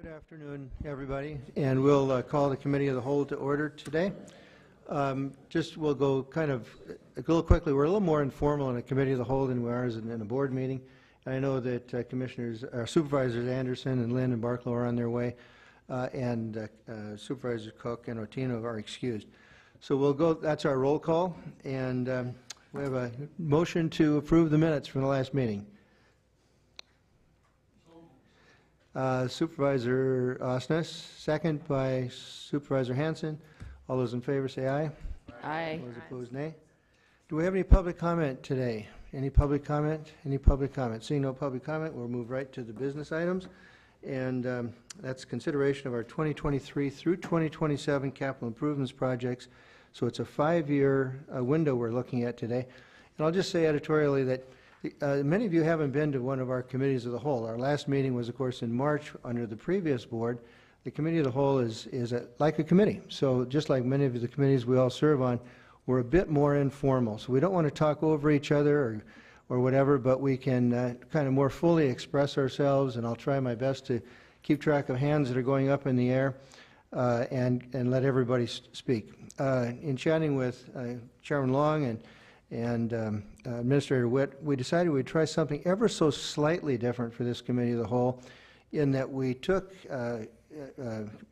Good afternoon, everybody, and we'll call the Committee of the Whole to order today. We'll go kind of a little quickly. We're a little more informal in a Committee of the Whole than we are in a board meeting. And I know that Supervisors Anderson and Lynn and Barklow are on their way, and Supervisor Cook and Otino are excused. So we'll go. That's our roll call, and we have a motion to approve the minutes from the last meeting. Supervisor Osnes, second by Supervisor Hanson. All those in favor say aye. Aye. Those opposed, nay. Do we have any public comment today? Any public comment? Any public comment? Seeing no public comment, we'll move right to the business items. And that's consideration of our 2023 through 2027 capital improvements projects. So it's a 5-year window we're looking at today. And I'll just say editorially that many of you haven't been to one of our committees of the whole. Our last meeting was, of course, in March under the previous board. The Committee of the Whole is like a committee. So just like many of the committees we all serve on, we're a bit more informal. So we don't want to talk over each other or whatever, but we can kind of more fully express ourselves, and I'll try my best to keep track of hands that are going up in the air and let everybody speak. In chatting with Chairman Long and Administrator Witt, we decided we'd try something ever so slightly different for this Committee of the Whole, in that we took,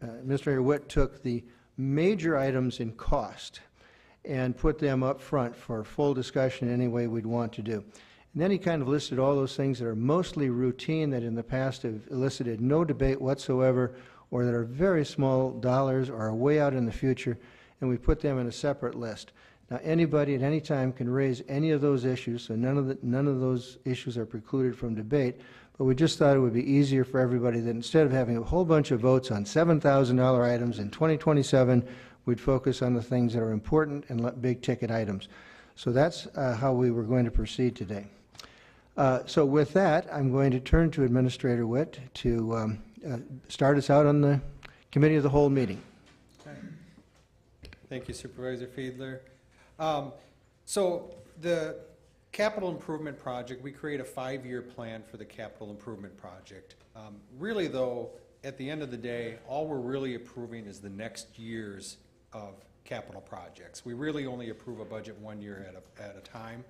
Administrator Witt took the major items in cost and put them up front for full discussion any way we'd want to do. And then he kind of listed all those things that are mostly routine, that in the past have elicited no debate whatsoever, or that are very small dollars or are way out in the future, and we put them in a separate list. Now, anybody at any time can raise any of those issues, so none of those issues are precluded from debate, but we just thought it would be easier for everybody that instead of having a whole bunch of votes on $7,000 items in 2027, we'd focus on the things that are important and big ticket items. So that's how we were going to proceed today. So with that, I'm going to turn to Administrator Witt to start us out on the Committee of the Whole meeting. Okay. Thank you, Supervisor Fiedler. So the capital improvement project, we create a 5-year plan for the capital improvement project. Really though, at the end of the day, all we're really approving is the next year's of capital projects. We really only approve a budget 1 year at a time.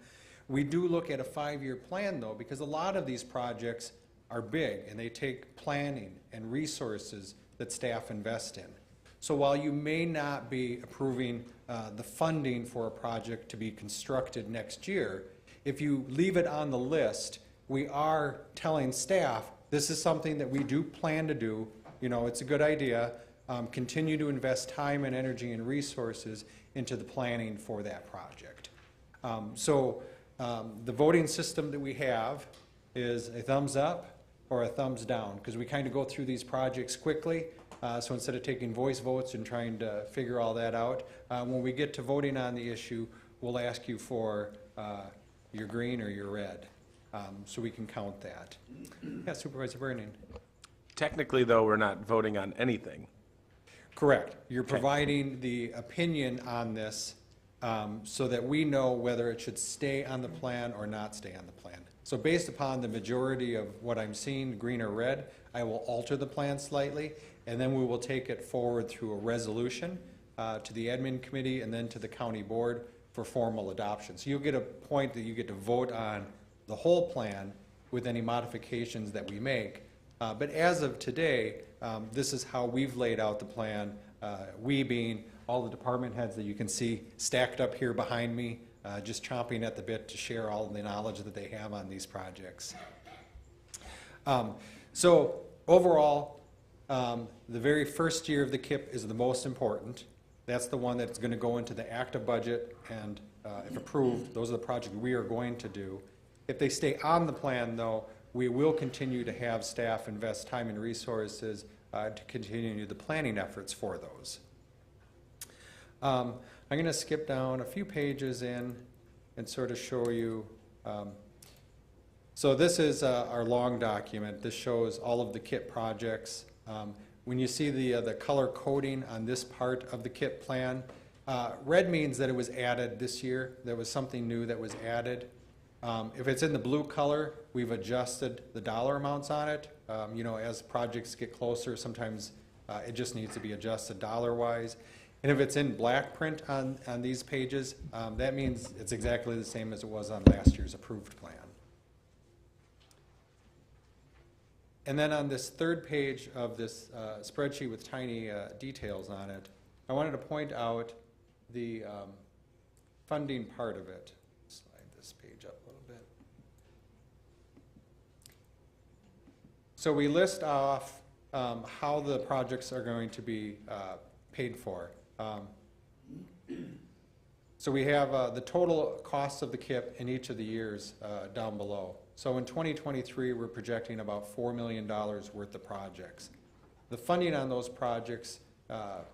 We do look at a 5-year plan though, because a lot of these projects are big and they take planning and resources that staff invest in. So while you may not be approving the funding for a project to be constructed next year, if you leave it on the list, we are telling staff this is something that we do plan to do. You know, it's a good idea. Continue to invest time and energy and resources into the planning for that project. The voting system that we have is a thumbs up or a thumbs down, because we kind of go through these projects quickly. So instead of taking voice votes and trying to figure all that out, when we get to voting on the issue, we'll ask you for your green or your red, so we can count that. Yeah, Supervisor Vernon. Technically, though, we're not voting on anything. Correct. You're providing the opinion on this so that we know whether it should stay on the plan or not stay on the plan. So based upon the majority of what I'm seeing, green or red, I will alter the plan slightly, and then we will take it forward through a resolution to the admin committee and then to the county board for formal adoption. So you'll get a point that you get to vote on the whole plan with any modifications that we make. But as of today, this is how we've laid out the plan, we being all the department heads that you can see stacked up here behind me, just chomping at the bit to share all the knowledge that they have on these projects. So overall, the very first year of the KIP is the most important. That's the one that's going to go into the active budget, and if approved, those are the projects we are going to do. If they stay on the plan, though, we will continue to have staff invest time and resources to continue the planning efforts for those. I'm going to skip down a few pages in and sort of show you. So this is our long document. This shows all of the KIP projects. When you see the color coding on this part of the KIP plan, red means that it was added this year. There was something new that was added. If it's in the blue color, we've adjusted the dollar amounts on it. You know, as projects get closer, sometimes it just needs to be adjusted dollar-wise. And if it's in black print on these pages, that means it's exactly the same as it was on last year's approved plan. And then on this third page of this spreadsheet with tiny details on it, I wanted to point out the funding part of it. Slide this page up a little bit. So we list off how the projects are going to be paid for. So we have the total cost of the KIP in each of the years down below. So in 2023, we're projecting about $4 million worth of projects. The funding on those projects,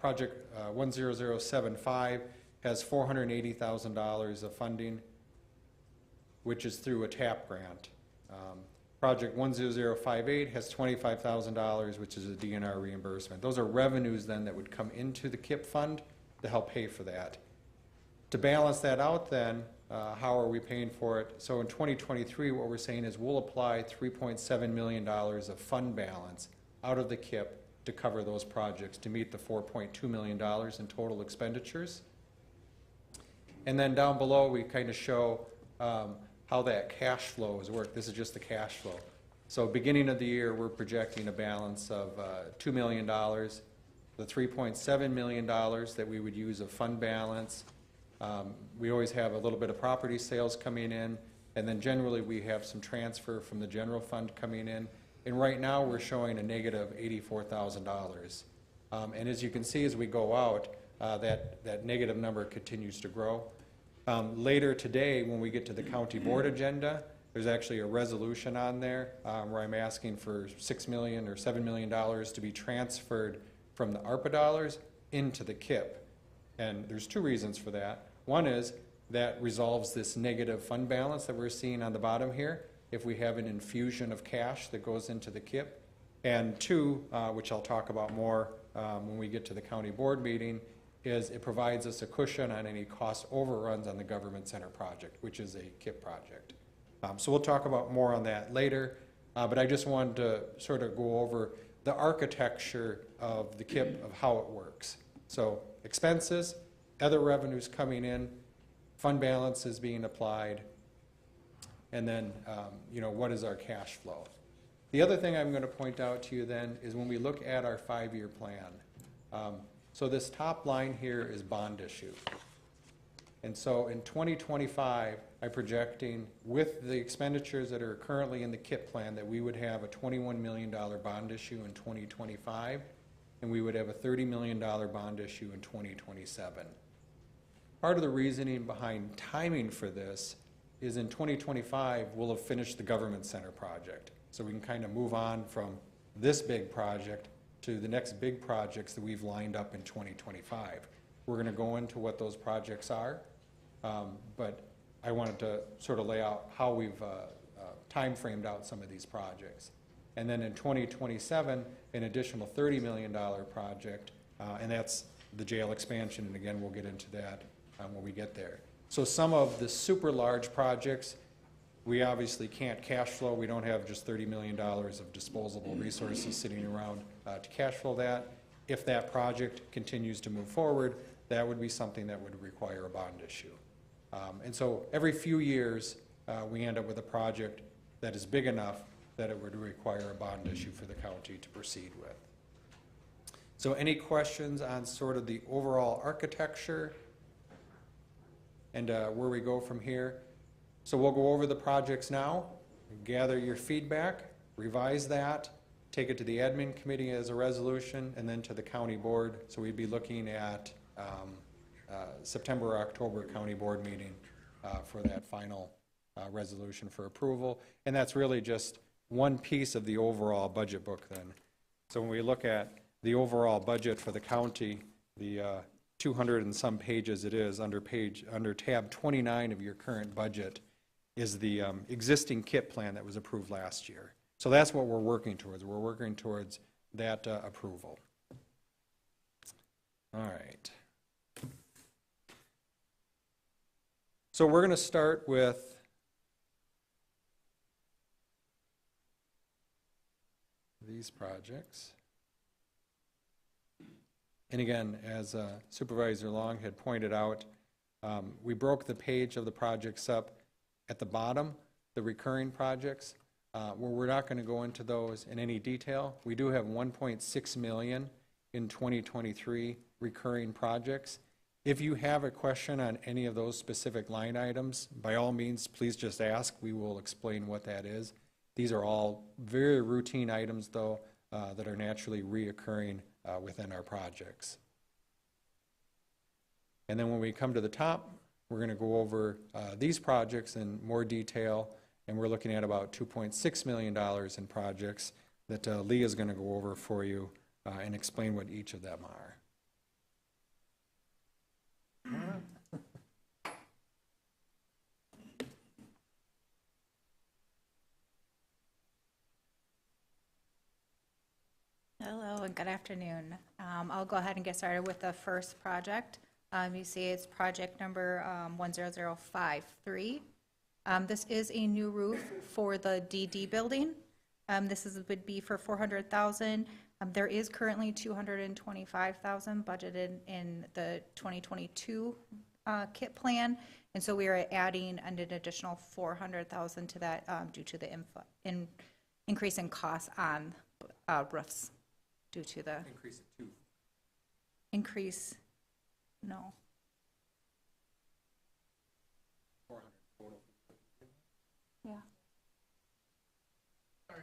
project 10075 has $480,000 of funding, which is through a TAP grant. Project 10058 has $25,000, which is a DNR reimbursement. Those are revenues then that would come into the KIP fund to help pay for that. To balance that out then, how are we paying for it? So in 2023, what we're saying is we'll apply $3.7 million of fund balance out of the KIP to cover those projects to meet the $4.2 million in total expenditures. And then down below, we kind of show how that cash flow has worked. This is just the cash flow. So beginning of the year, we're projecting a balance of $2 million. The $3.7 million that we would use of fund balance. We always have a little bit of property sales coming in, and then generally we have some transfer from the general fund coming in. And right now we're showing a negative $84,000. And as you can see as we go out, that negative number continues to grow. Later today, when we get to the county board agenda, there's actually a resolution on there where I'm asking for $6 million or $7 million to be transferred from the ARPA dollars into the KIP. And there's two reasons for that. One is that resolves this negative fund balance that we're seeing on the bottom here if we have an infusion of cash that goes into the KIP. And two, which I'll talk about more when we get to the county board meeting, is it provides us a cushion on any cost overruns on the government center project, which is a KIP project. So we'll talk about more on that later, but I just wanted to sort of go over the architecture of the KIP of how it works. So expenses, other revenues coming in, fund balance is being applied, and then you know, what is our cash flow? The other thing I'm going to point out to you then is when we look at our 5-year plan. So this top line here is bond issue. And so in 2025, I'm projecting with the expenditures that are currently in the KIP plan that we would have a $21 million bond issue in 2025, and we would have a $30 million bond issue in 2027. Part of the reasoning behind timing for this is in 2025, we'll have finished the government center project. So we can kind of move on from this big project to the next big projects that we've lined up in 2025. We're going to go into what those projects are, but I wanted to sort of lay out how we've time framed out some of these projects. And then in 2027, an additional $30 million project, and that's the jail expansion, and again, we'll get into that when we get there. So some of the super large projects, we obviously can't cash flow. We don't have just $30 million of disposable resources sitting around to cash flow that. If that project continues to move forward, that would be something that would require a bond issue. And so every few years, we end up with a project that is big enough that it would require a bond issue for the county to proceed with. So any questions on sort of the overall architecture and where we go from here? So we'll go over the projects now, gather your feedback, revise that, take it to the admin committee as a resolution, and then to the county board. So we'd be looking at September or October county board meeting for that final resolution for approval. And that's really just one piece of the overall budget book then. So when we look at the overall budget for the county, the 200 and some pages it is, under tab 29 of your current budget is the existing KIP plan that was approved last year. So that's what we're working towards. We're working towards that approval. All right. So we're going to start with these projects. And again, as Supervisor Long had pointed out, we broke the page of the projects up at the bottom, the recurring projects, where we're not going to go into those in any detail. We do have 1.6 million in 2023 recurring projects. If you have a question on any of those specific line items, by all means, please just ask. We will explain what that is. These are all very routine items, though, that are naturally reoccurring within our projects. And then when we come to the top, we're going to go over these projects in more detail, and we're looking at about $2.6 million in projects that Lee is going to go over for you and explain what each of them are. Hello and good afternoon. I'll go ahead and get started with the first project. You see it's project number 10053. This is a new roof for the DD building. Would be for $400,000. There is currently $225,000 budgeted in the 2022 kit plan, and so we are adding an additional $400,000 to that due to the increase in costs on roofs due to the Increase it to increase. No. 400 total. Yeah. Sorry.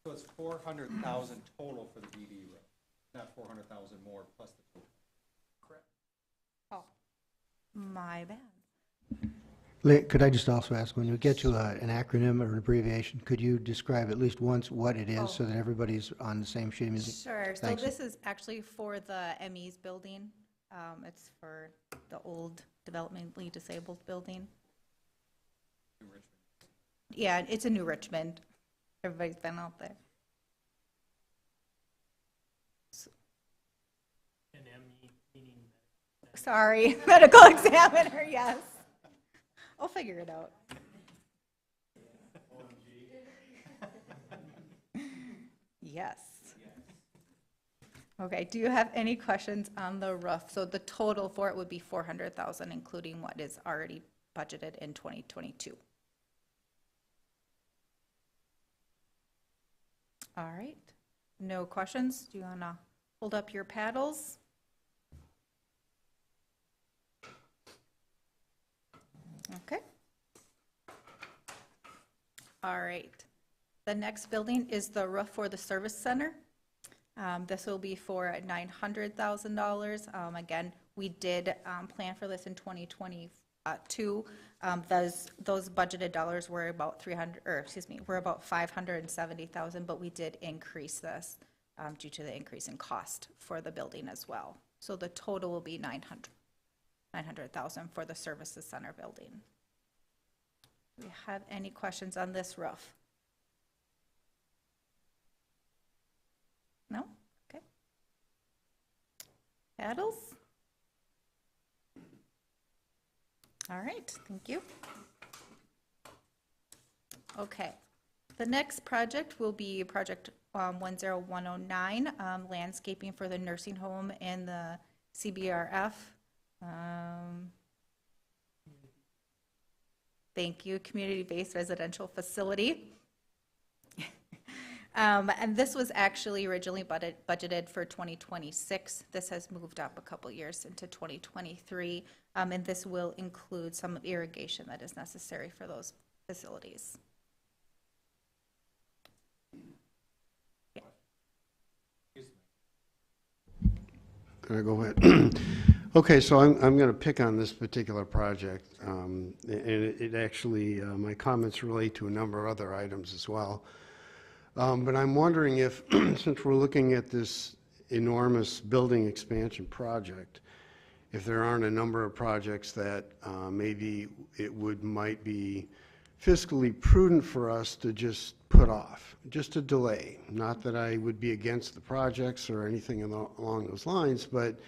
So it's 400,000 total for the DD roof, not 400,000 more plus the total. Correct. Oh, my bad. Could I just also ask, when we get to an acronym or an abbreviation, could you describe at least once what it is so that everybody's on the same sheet of music? Sure. So Thanks. this is actually for the ME's building. It's for the old developmentally disabled building. New Richmond. Yeah, it's a New Richmond. Everybody's been out there. An ME meaning Sorry, medical examiner, yes. I'll figure it out. Yes. Okay, do you have any questions on the roof? So the total for it would be $400,000, including what is already budgeted in 2022. All right, no questions? Do you want to hold up your paddles? Okay. All right. The next building is the roof for the service center. This will be for $900,000. Again, we did plan for this in 2022. Those budgeted dollars were about were about $570,000, but we did increase this due to the increase in cost for the building as well. So the total will be $900,000 for the services center building. Do we have any questions on this roof? No? Okay. Paddles? All right, thank you. Okay. The next project will be project 10109, landscaping for the nursing home and the CBRF. Thank you, community-based residential facility. And this was actually originally budgeted for 2026. This has moved up a couple years into 2023, and this will include some irrigation that is necessary for those facilities. Yeah. Can I go ahead? Okay, so I'm going to pick on this particular project, and it actually, my comments relate to a number of other items as well. But I'm wondering if, since we're looking at this enormous building expansion project, if there aren't a number of projects that maybe might be fiscally prudent for us to just put off, just to delay. Not that I would be against the projects or anything along those lines, but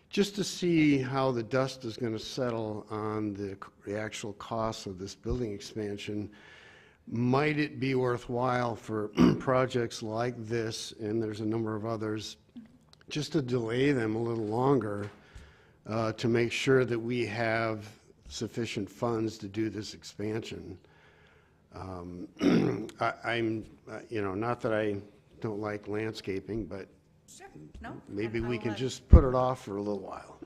just to see how the dust is going to settle on the actual costs of this building expansion. might it be worthwhile for projects like this, and there's a number of others, just to delay them a little longer to make sure that we have sufficient funds to do this expansion? I'm, not that I don't like landscaping, but Sure, no? maybe we I'll, can just put it off for a little while.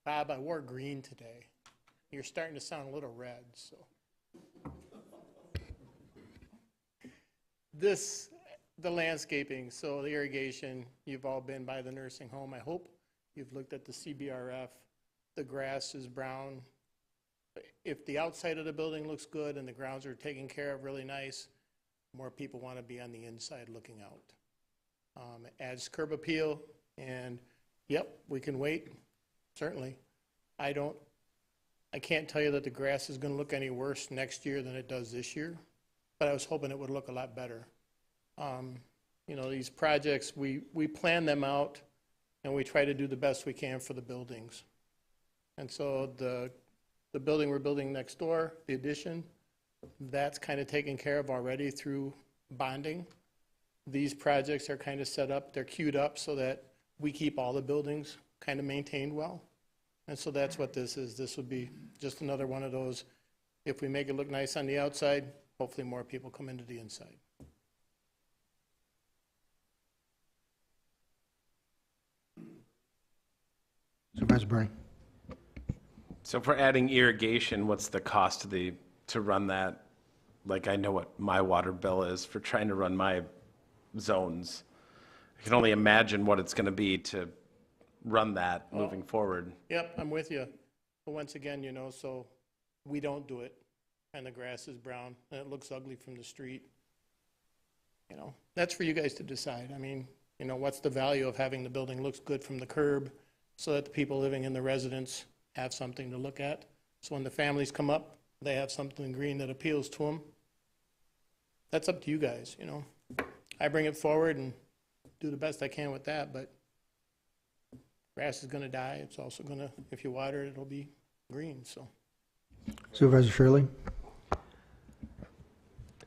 Bob, I wore green today. You're starting to sound a little red, so. The landscaping, so the irrigation, you've all been by the nursing home, I hope. You've looked at the CBRF. The grass is brown. If the outside of the building looks good and the grounds are taken care of really nice, more people want to be on the inside looking out. It adds curb appeal, and yep, we can wait, certainly. I can't tell you that the grass is going to look any worse next year than it does this year, but I was hoping it would look a lot better. These projects, we plan them out, and we try to do the best we can for the buildings. And so the building we're building next door, the addition, that's kind of taken care of already through bonding. These projects are kind of set up, they're queued up so that we keep all the buildings kind of maintained well. And so that's what this is. This would be just another one of those, if we make it look nice on the outside, hopefully more people come into the inside. Supervisor Bernie. So for adding irrigation, what's the cost to run that? Like, I know what my water bill is for trying to run my zones. I can only imagine what it's going to be to run that moving forward. Yep, I'm with you. But once again, so we don't do it, and the grass is brown, and it looks ugly from the street. That's for you guys to decide. I mean, what's the value of having the building looks good from the curb so that the people living in the residence have something to look at. So when the families come up, they have something green that appeals to them. That's up to you guys, I bring it forward and do the best I can with that, but grass is going to die. It's also going to, if you water it, it'll be green, so. Supervisor Shirley.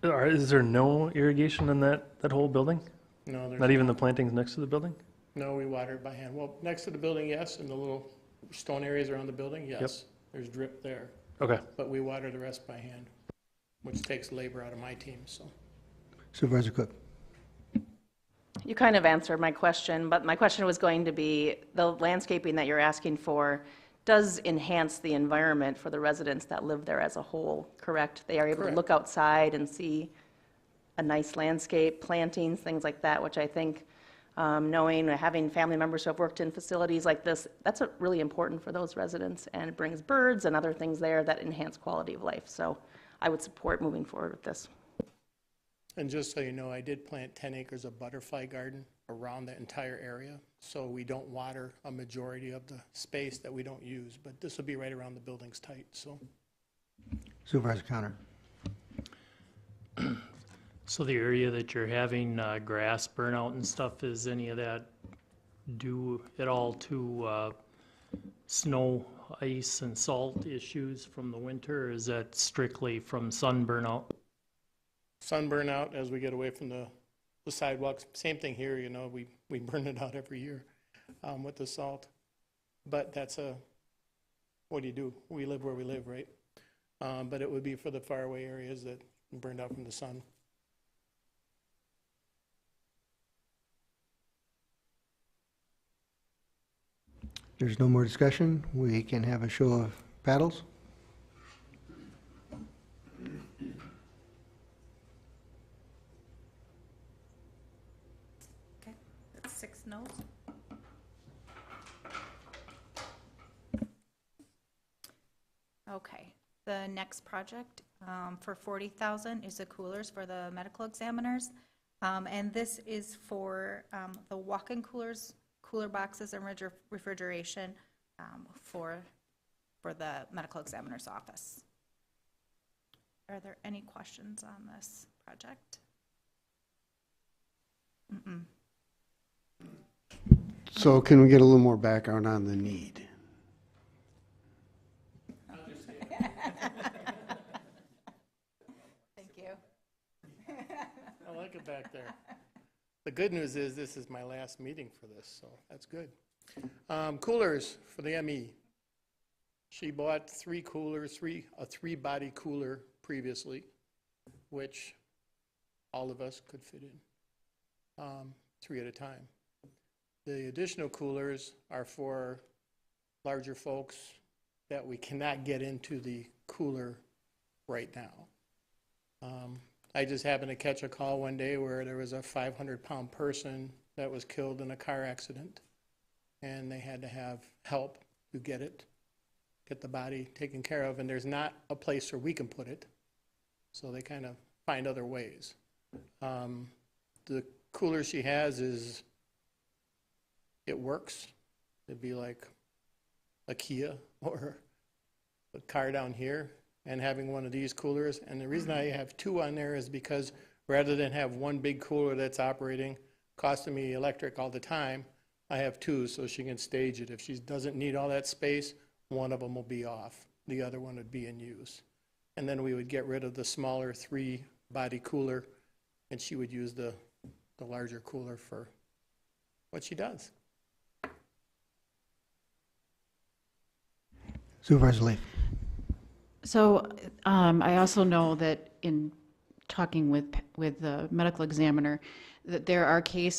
Is there no irrigation in that whole building? No, there's Not even the plantings next to the building? No, we water it by hand. Well, next to the building, yes, and the little stone areas around the building, yes. There's drip there, Okay. but we water the rest by hand, which takes labor out of my team, so. Supervisor Cook. You kind of answered my question, but my question was going to be, the landscaping that you're asking for does enhance the environment for the residents that live there as a whole, correct? They are able to Correct. look outside and see a nice landscape, plantings, things like that, which I think, knowing, having family members who have worked in facilities like this, that's really important for those residents, and it brings birds and other things there that enhance quality of life. So I would support moving forward with this. And just so you know, I did plant 10 acres of butterfly garden around the entire area, so we don't water a majority of the space that we don't use, but this will be right around the building's tight, so. Supervisor Connor. So the area that you're having grass burnout and stuff, is any of that due at all to snow, ice, and salt issues from the winter, or is that strictly from sun burnout? Sun burnout as we get away from the sidewalks. Same thing here, we burn it out every year with the salt. But that's what do you do? We live where we live, right? But it would be for the faraway areas that burned out from the sun. There's no more discussion. We can have a show of paddles. Okay, that's 6 noes. Okay, the next project for $40,000 is the coolers for the medical examiners. And this is for the walk-in coolers, cooler boxes, and refrigeration for the medical examiner's office. Are there any questions on this project? Mm-mm. So can we get a little more background on the need? The good news is this is my last meeting for this, so that's good. Coolers for the ME. She bought 3 coolers, a 3-body cooler previously, which all of us could fit in, 3 at a time. The additional coolers are for larger folks that we cannot get into the cooler right now. I just happened to catch a call one day where there was a 500-pound person that was killed in a car accident, and they had to have help to get the body taken care of, and there's not a place where we can put it, so they kind of find other ways. The cooler she has it works. It'd be like a Kia or a car down here, and having one of these coolers. And the reason I have 2 on there is because rather than have one big cooler that's operating, costing me electric all the time, I have 2 so she can stage it. If she doesn't need all that space, one of them will be off. The other one would be in use. And then we would get rid of the smaller 3-body cooler, and she would use the larger cooler for what she does. Supervisor Leaf. So I also know that in talking with the medical examiner, that there are cases